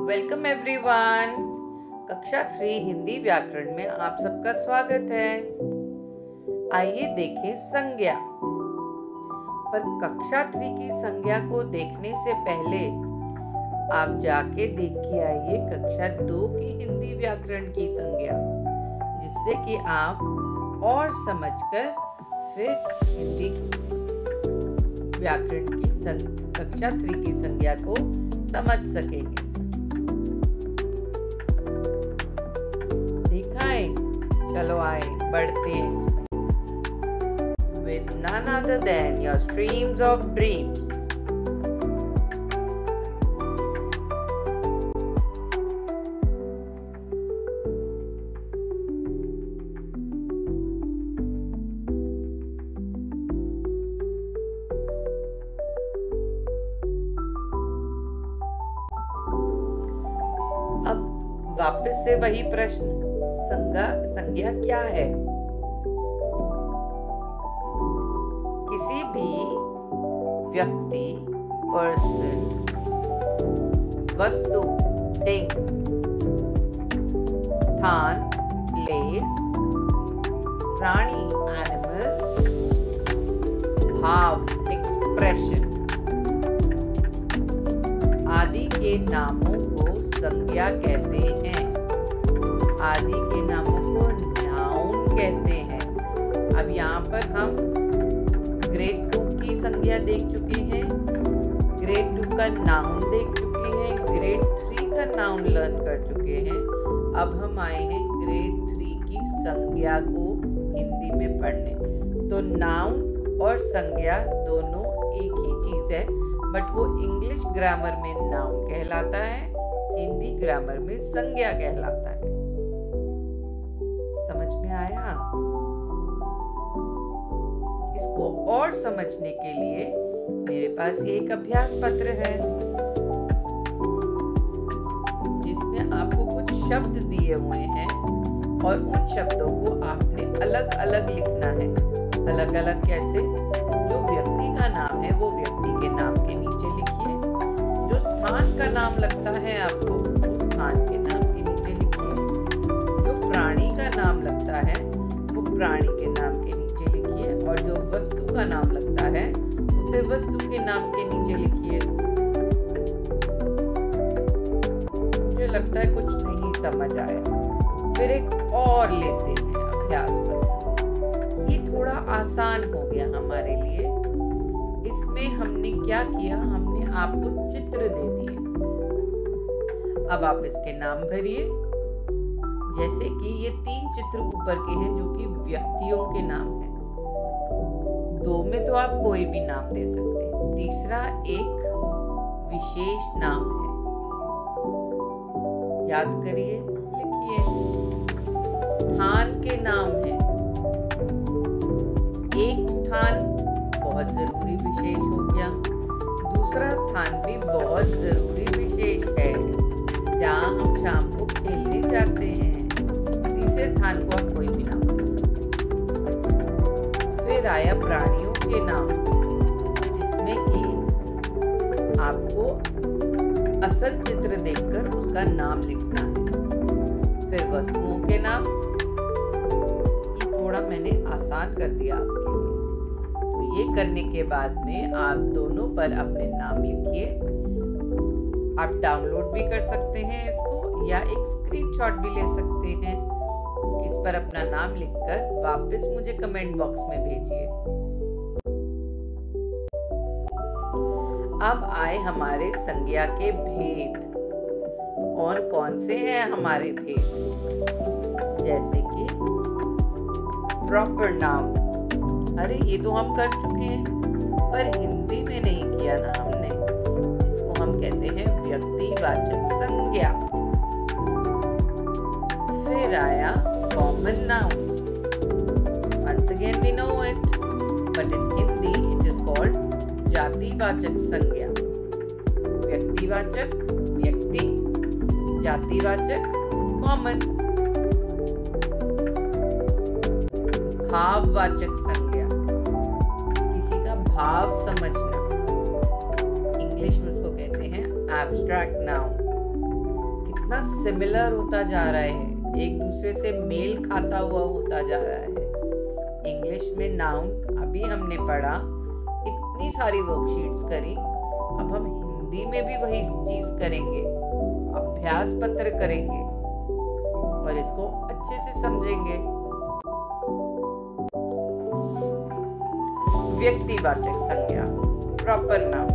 Welcome everyone. कक्षा 3 हिंदी व्याकरण में आप सबका स्वागत है। आइए देखें संज्ञा। पर कक्षा 3 की संज्ञा को देखने से पहले आप जाके देख के आइए कक्षा 2 की हिंदी व्याकरण की संज्ञा, जिससे कि आप और समझकर फिर हिंदी व्याकरण की कक्षा 3 की संज्ञा को समझ सकेंगे। दिखाएं, चलो आए बढ़ते हैं इसमें। With none other than your streams of dreams. अब वापस से वही प्रश्न, संज्ञा क्या है? किसी भी व्यक्ति, पर्सन, वस्तु, थिंग, स्थान, प्लेस, प्राणी, एनिमल, भाव, एक्सप्रेशन आदि के नामों को संज्ञा कहते हैं। आदि के नामों को नाउन कहते हैं। अब यहाँ पर हम ग्रेड 2 की संज्ञा देख चुके हैं, ग्रेड 2 का नाउन देख चुके हैं, ग्रेड 3 का नाउन लर्न कर चुके हैं। अब हम आए हैं ग्रेड 3 की संज्ञा को हिंदी में पढ़ने। तो नाउन और संज्ञा दोनों एक ही चीज है, बट वो इंग्लिश ग्रामर में नाउन कहलाता है, हिंदी ग्रामर में संज्ञा कहलाता है। समझ में आया? इसको और समझने के लिए मेरे पास ये एक अभ्यास पत्र है, जिसमें आपको कुछ शब्द दिए हुए हैं और उन शब्दों को आपने अलग अलग लिखना है। अलग अलग कैसे? जो व्यक्ति का नाम है वो व्यक्ति के नाम के नीचे लिखिए। जो स्थान का नाम लगता है आपको, स्थान के नाम के नीचे लिखिए। जो प्राणी का नाम लगता है वो प्राणी के नाम के नीचे लिखिए, और जो वस्तु का नाम लगता है उसे वस्तु के नाम के नीचे लिखिए। मुझे लगता है कुछ नहीं समझ आया। फिर एक और लेते हैं अभ्यास पत्र। ये थोड़ा आसान हो गया हमारे लिए। इसमें हमने क्या किया, हमने आपको चित्र दे दिए। अब आप इसके नाम भरिए। जैसे कि ये 3 चित्र ऊपर के हैं जो कि व्यक्तियों के नाम हैं। 2 में तो आप कोई भी नाम दे सकते हैं। तीसरा एक विशेष नाम है। याद करिए, लिखिए। स्थान के नाम है। एक स्थान बहुत जरूरी विशेष हो गया। दूसरा स्थान भी बहुत जरूरी विशेष है, जहाँ हम शाम को खेलने जाते हैं। तीसरे स्थान को आप कोई भी नाम दे सकते हैं। फिर आया प्राणियों के नाम, जिसमें कि आपको असल चित्र देखकर उसका नाम लिखना है। फिर वस्तुओं के नाम, ये थोड़ा मैंने आसान कर दिया आपके लिए। तो ये करने के बाद में आप दोनों पर अपने नाम लिखिए। आप डाउनलोड भी कर सकते हैं इसको, या एक स्क्रीनशॉट भी ले सकते हैं। इस पर अपना नाम लिखकर वापस मुझे कमेंट बॉक्स में भेजिए। अब आए हमारे संज्ञा के भेद। कौन कौन से हैं हमारे भेद? जैसे कि प्रॉपर नाउन। अरे ये तो हम कर चुके हैं, पर हिंदी में नहीं किया ना हमने, जिसको हम कहते हैं व्यक्तिवाचक संज्ञा। फिर आया common noun. Once again we know it, but in Hindi it is called जातिवाचक संज्ञा। व्यक्तिवाचक व्यक्ति, जातिवाचक कॉमन। भाववाचक संज्ञा, किसी का भाव समझना। इंग्लिश में उसको कहते हैं एब्स्ट्रैक्ट नाउन। कितना सिमिलर होता जा रहा है, एक दूसरे से मेल खाता हुआ होता जा रहा है। इंग्लिश में नाउन अभी हमने पढ़ा, इतनी सारी वर्कशीट्स करी, अब हम हिंदी में भी वही चीज करेंगे, अभ्यास पत्र करेंगे और इसको अच्छे से समझेंगे। व्यक्तिवाचक संज्ञा, प्रॉपर नाउन।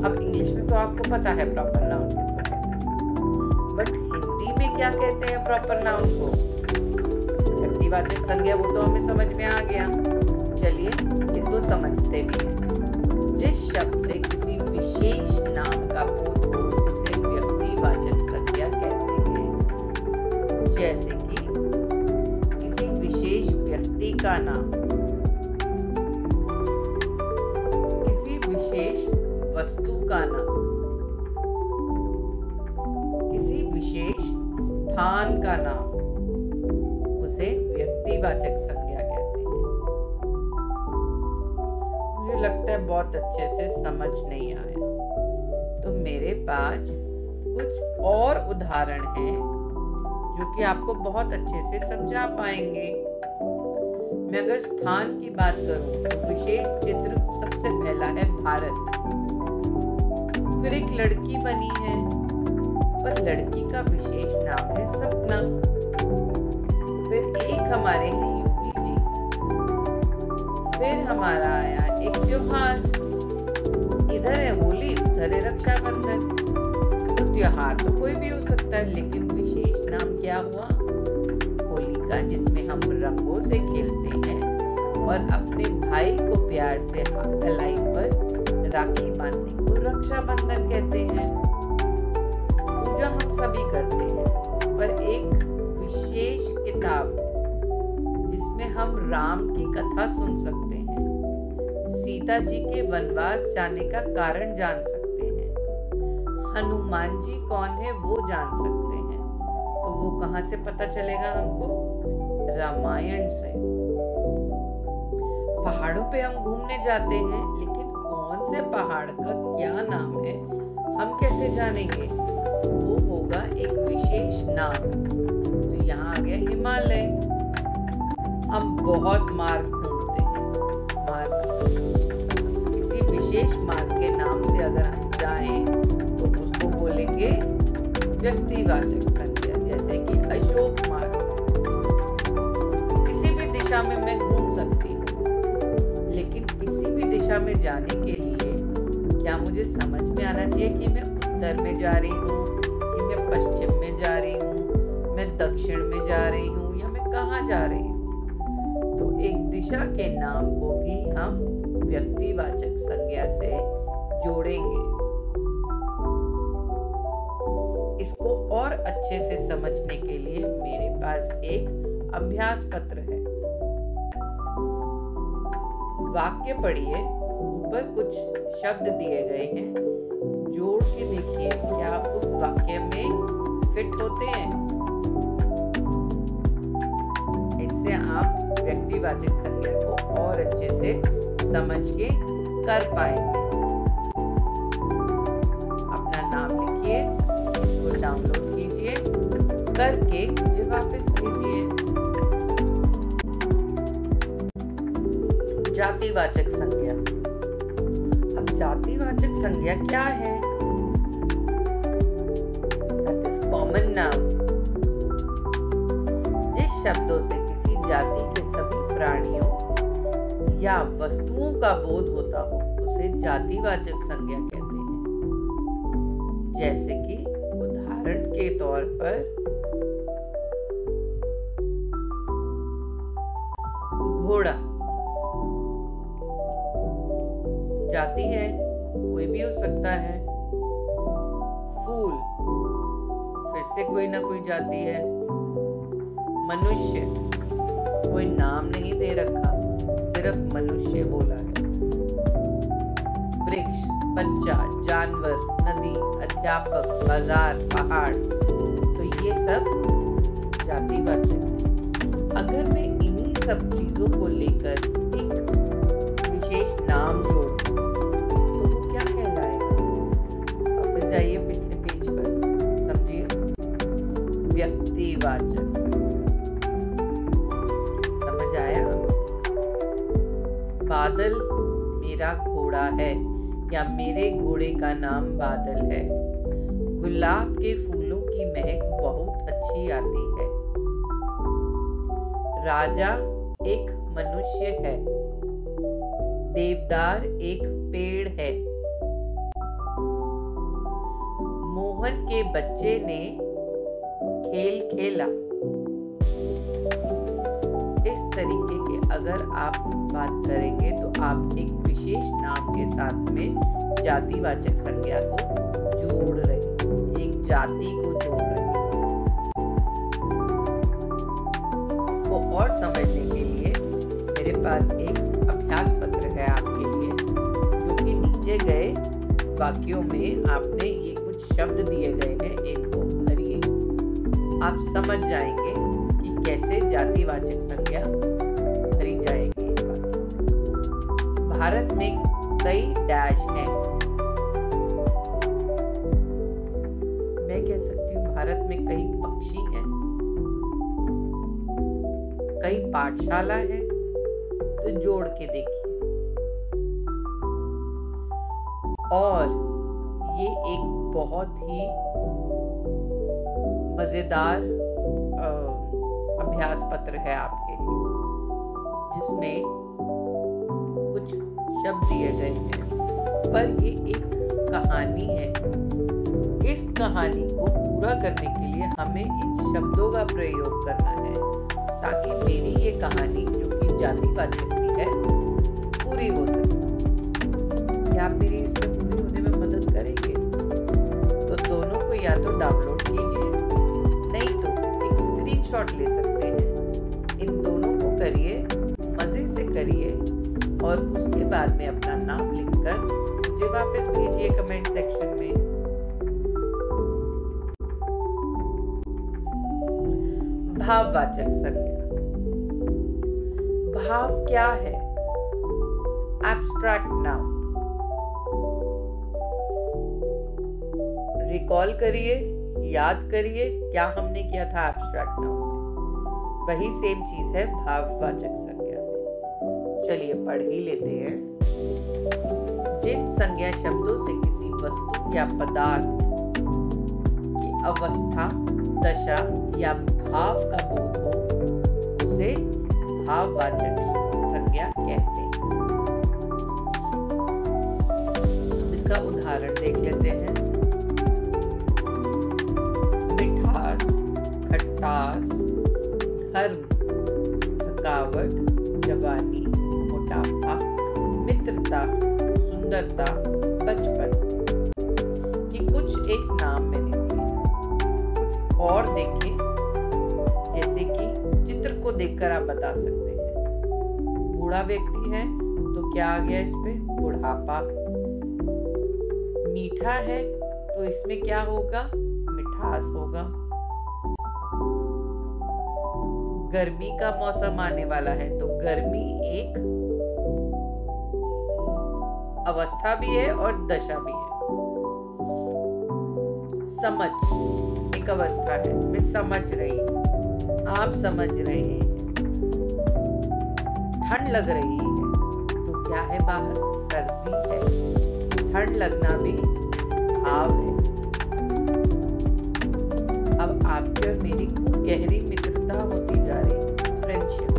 अब इंग्लिश में तो आपको पता है प्रॉपर नाउन किसको कहते हैं, बट हिंदी में क्या कहते हैं प्रॉपर नाउन को? व्यक्तिवाचक संज्ञा, वो तो हमें समझ में आ गया। चलिए इसको समझते भी हैं। जिस शब्द से किसी विशेष नाम का बोध हो उसे व्यक्तिवाचक संज्ञा कहते हैं। जैसे कि किसी विशेष व्यक्ति का नाम, किसी विशेष वस्तु का नाम, किसी विशेष स्थान का नाम, उसे व्यक्तिवाचक संज्ञा कहते हैं। मुझे लगता है बहुत अच्छे से समझ नहीं आया, तो मेरे पास कुछ और उदाहरण हैं जो कि आपको बहुत अच्छे से समझा पाएंगे। मैं अगर स्थान की बात करूं तो विशेष चित्र सबसे पहला है भारत। फिर एक लड़की बनी है, पर लड़की का विशेष नाम है सपना। फिर एक हमारे हैं यूपी जी। फिर हमारा आया एक त्योहार, इधर है होली, उधर है रक्षाबंधन। तो त्योहार तो कोई भी हो सकता है, लेकिन विशेष नाम क्या हुआ? होली का, जिसमें हम रंगों से खेलते हैं और अपने भाई को प्यार से कलाई पर राखी बांधने को रक्षाबंधन कहते हैं। पूजा हम सभी करते हैं, पर एक विशेष किताब जिसमें हम राम की कथा सुन सकते हैं, सीता जी के वनवास जाने का कारण जान सकते हैं, हनुमान जी कौन है वो जान सकते हैं। तो वो कहाँ से पता चलेगा हमको? रामायण से। पहाड़ों पे हम घूमने जाते हैं, लेकिन कौन से पहाड़ का क्या नाम है हम कैसे जानेंगे? तो वो होगा एक विशेष नाम। तो यहाँ आ गया हिमालय। हम बहुत मार्ग घूमते हैं, किसी विशेष मार्ग के नाम से अगर हम जाएं तो उसको बोलेंगे व्यक्तिवाचक संज्ञा। जैसे कि अशोक मार्ग। किसी भी दिशा में मैं घूम सकती हूँ, लेकिन किसी भी दिशा में जाने के लिए क्या मुझे समझ में आना चाहिए कि मैं उत्तर में जा रही हूँ, कि मैं पश्चिम में जा रही हूँ, मैं दक्षिण में जा रही हूँ, या मैं कहाँ जा रही हूँ? तो एक दिशा के नाम को भी हम व्यक्तिवाचक संज्ञा से जोड़ेंगे। इसको और अच्छे से समझने के लिए मेरे पास एक अभ्यास पत्र है। वाक्य पढ़िए, ऊपर कुछ शब्द दिए गए हैं, जोड़ के देखिए क्या उस वाक्य में फिट होते हैं। इससे आप व्यक्तिवाचक संज्ञा को और अच्छे से समझ के कर पाएंगे। अपना नाम लिखिए, इसको डाउनलोड कीजिए, करके मुझे वापस भेजिए। जातिवाचक संज्ञा। अब जातिवाचक संज्ञा क्या है? That is common noun. जिस शब्दों से किसी जाति के सभी प्राणियों या वस्तुओं का बोध होता हो उसे जातिवाचक संज्ञा कहते हैं। जैसे कि उदाहरण के तौर पर घोड़ा जाति है, कोई भी हो सकता है। फूल फिर से कोई ना कोई जाति है। मनुष्य कोई नाम नहीं दे रखा, सिर्फ मनुष्य बोला है। वृक्ष, बच्चा, जानवर, नदी, अध्यापक, बाजार, पहाड़, तो ये सब जातिवाचक है। अगर मैं इन्हीं सब चीजों को लेकर एक विशेष नाम जोड़ जाइए पिछले पेज पर, समझिए। जातिवाचक संज्ञा। समझ आया? बादल मेरा घोड़ा है या मेरे घोड़े का नाम बादल है। गुलाब के फूलों की महक बहुत अच्छी आती है। राजा एक मनुष्य है। देवदार एक पेड़ है। मोहन के बच्चे ने खेल खेला। इस तरीके के अगर आप बात करेंगे तो आप एक विशेष नाम के साथ में जातिवाचक संज्ञा को जोड़ रहे हैं, एक जाति को जोड़ रहे हैं। इसको और समझने के लिए मेरे पास एक अभ्यास पत्र है आपके लिए, जो कि नीचे गए वाक्यों में आपने ये कुछ शब्द दिए गए हैं, इनको भरिए। आप समझ जाएंगे कि कैसे जातिवाचक संज्ञा भरी जाएगी। भारत में कई डैश हैं। मैं कह सकती हूँ भारत में कई पक्षी हैं, कई पाठशाला है। तो जोड़ के देखिए। और ये एक बहुत ही मजेदार अभ्यास पत्र है आपके लिए, जिसमें कुछ शब्द दिए गए हैं, पर ये एक कहानी है। इस कहानी को पूरा करने के लिए हमें इन शब्दों का प्रयोग करना है, ताकि मेरी ये कहानी जो कि जातिवाचक की है पूरी हो सके। क्या आप मेरी इसमें पूरी होने में मदद करेंगे? तो दोनों को या तो डाउनलोड कीजिए, नहीं तो एक स्क्रीनशॉट ले सकते हैं। इन दोनों को करिए, मजे से करिए, और उसके बाद में अपना नाम लिखकर मुझे वापस भेजिए कमेंट सेक्शन में। भाववाचक संज्ञा। भाव क्या है? Abstract noun. रिकॉल करिए, याद करिए क्या हमने किया था एब्स्ट्रैक्ट नाउन में। वही सेम चीज है भाववाचक संज्ञा में। चलिए पढ़ ही लेते हैं। जिन संज्ञा शब्दों से किसी वस्तु या पदार्थ की अवस्था, दशा या भाव का बोध हो, उसे भाववाचक संज्ञा कहते हैं। इसका उदाहरण देख लेते हैं। मिठास, खट्टास, धर्म, थकावट, जवानी, मोटापा, मित्रता, सुंदरता, बचपन। ये कुछ एक नाम मैंने दिए। कुछ और देखें, जैसे कि चित्र को देखकर आप बता सकते हैं। बूढ़ा व्यक्ति है तो क्या आ गया इस पे? बुढ़ापा। मीठा है तो इसमें क्या होगा? मिठास होगा। गर्मी का मौसम आने वाला है तो गर्मी एक अवस्था भी है और दशा भी है। समझ एक अवस्था है, मैं समझ रही हूँ, आप समझ रहे हैं। ठंड लग रही है तो क्या है? बाहर सर्दी है। ठंड लगना भी भाव है। अब आपकी और मेरी खूब गहरी मित्रता होती जा रही है, फ्रेंडशिप।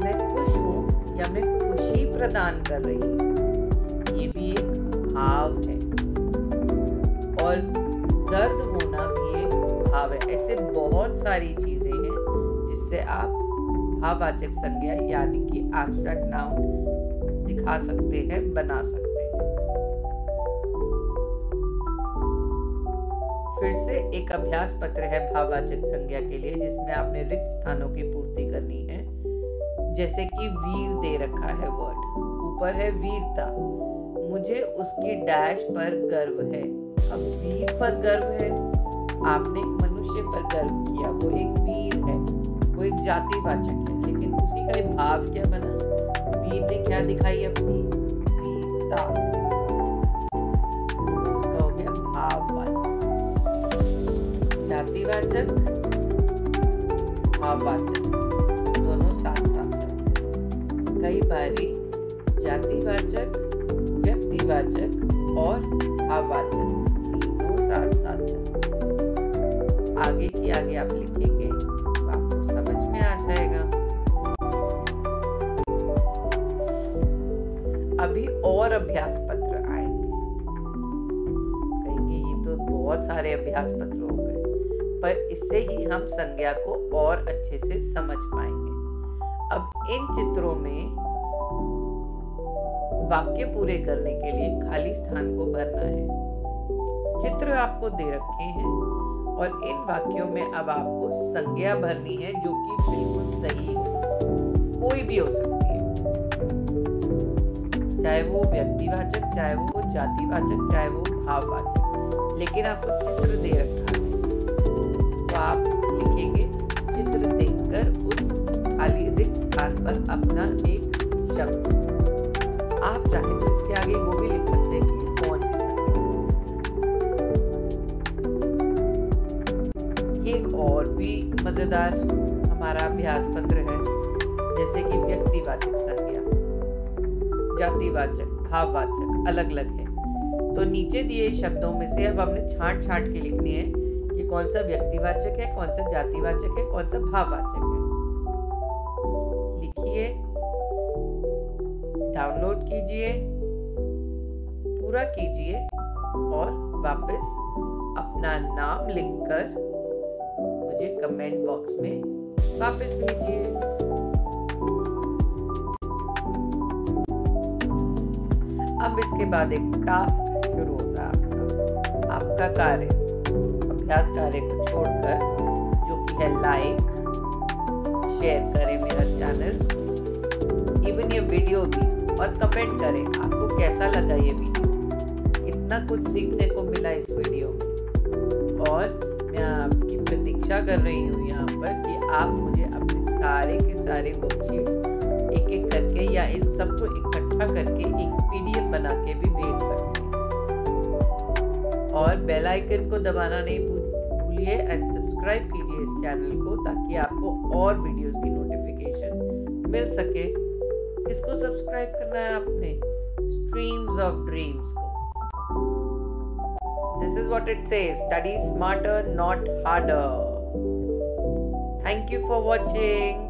मैं खुश हूँ या मैं खुशी प्रदान कर रही हूँ, ये भी एक भाव है। और दर्द होना भी एक भाव है। ऐसे बहुत सारी चीजें हैं जिससे आप भाववाचक संज्ञा यानी कि एब्स्ट्रैक्ट नाउन दिखा सकते हैं, बना सकते हैं। फिर से एक अभ्यास पत्र है भाववाचक संज्ञा के लिए, जिसमें आपने रिक्त स्थानों की पूर्ति करनी है। जैसे कि वीर दे रखा है वर्ड, ऊपर है वीरता। मुझे उसकी डैश पर गर्व है। अब वीर पर गर्व है, आपने एक मनुष्य पर गर्व किया, वो एक वीर है, वो एक जातिवाचक है। लेकिन उसी का भाव क्या बना? वीर ने क्या दिखाई? अपनी वीरता। उसका हो गया भाववाचक। जातिवाचक, भाववाचक दोनों साथ साथ चलते हैं। कई बारी जातिवाचक, व्यक्तिवाचक और भाववाचक तीनों साथ साथ चलते हैं। आगे की आगे आप लिखेंगे तो आपको समझ में आ जाएगा। अभी और अभ्यास पत्र आएंगे। कहेंगे ये तो बहुत सारे अभ्यास पत्र हो गए, पर इससे ही हम संज्ञा को और अच्छे से समझ पाएंगे। अब इन चित्रों में वाक्य पूरे करने के लिए खाली स्थान को भरना है। चित्र आपको दे रखे हैं और इन वाक्यों में अब आपको संज्ञा भरनी है जो कि बिल्कुल सही हो, कोई भी हो सकती है, चाहे वो व्यक्तिवाचक, चाहे वो जातिवाचक, चाहे वो भाववाचक, लेकिन आपको चित्र दे रखा है तो आप लिखेंगे चित्र देखकर उस खाली रिक्त स्थान पर अपना एक शब्द। आप चाहें तो इसके आगे वो भी लिख सकते हैं कि कौन सी संज्ञा। ये एक और भी मजेदार हमारा अभ्यास पत्र है, जैसे कि व्यक्तिवाचक संज्ञा, जातिवाचक, भाववाचक अलग अलग है। तो नीचे दिए शब्दों में से अब हमने छांट छांट के लिखनी है कि कौन सा व्यक्तिवाचक है, कौन सा जातिवाचक है, कौन सा भाववाचक है। लिखिए, डाउनलोड कीजिए, पूरा कीजिए और वापस अपना नाम लिखकर मुझे कमेंट बॉक्स में वापस भेजिए। अब इसके बाद एक टास्क शुरू होता है आपका कार्य, अभ्यास कार्य को छोड़कर, जो कि है लाइक, शेयर करें मेरा चैनल, इवन ये वीडियो भी, और कमेंट करें आपको कैसा लगा ये वीडियो, कितना कुछ सीखने को मिला इस वीडियो में। और मैं आपकी प्रतीक्षा कर रही हूँ यहाँ पर कि आप मुझे अपने सारे के सारे वर्कशीट्स एक एक करके या इन सबको इकट्ठा करके एक PDF बना के भी भेज सकते हैं। और बेल आइकन को दबाना नहीं भूलिए एंड सब्सक्राइब कीजिए इस चैनल को, ताकि आपको और वीडियोस की नोटिफिकेशन मिल सके। किसको सब्सक्राइब करना है आपने? स्ट्रीम्स ऑफ ड्रीम्स को। This is what it says, study smarter, not harder. Thank you for watching.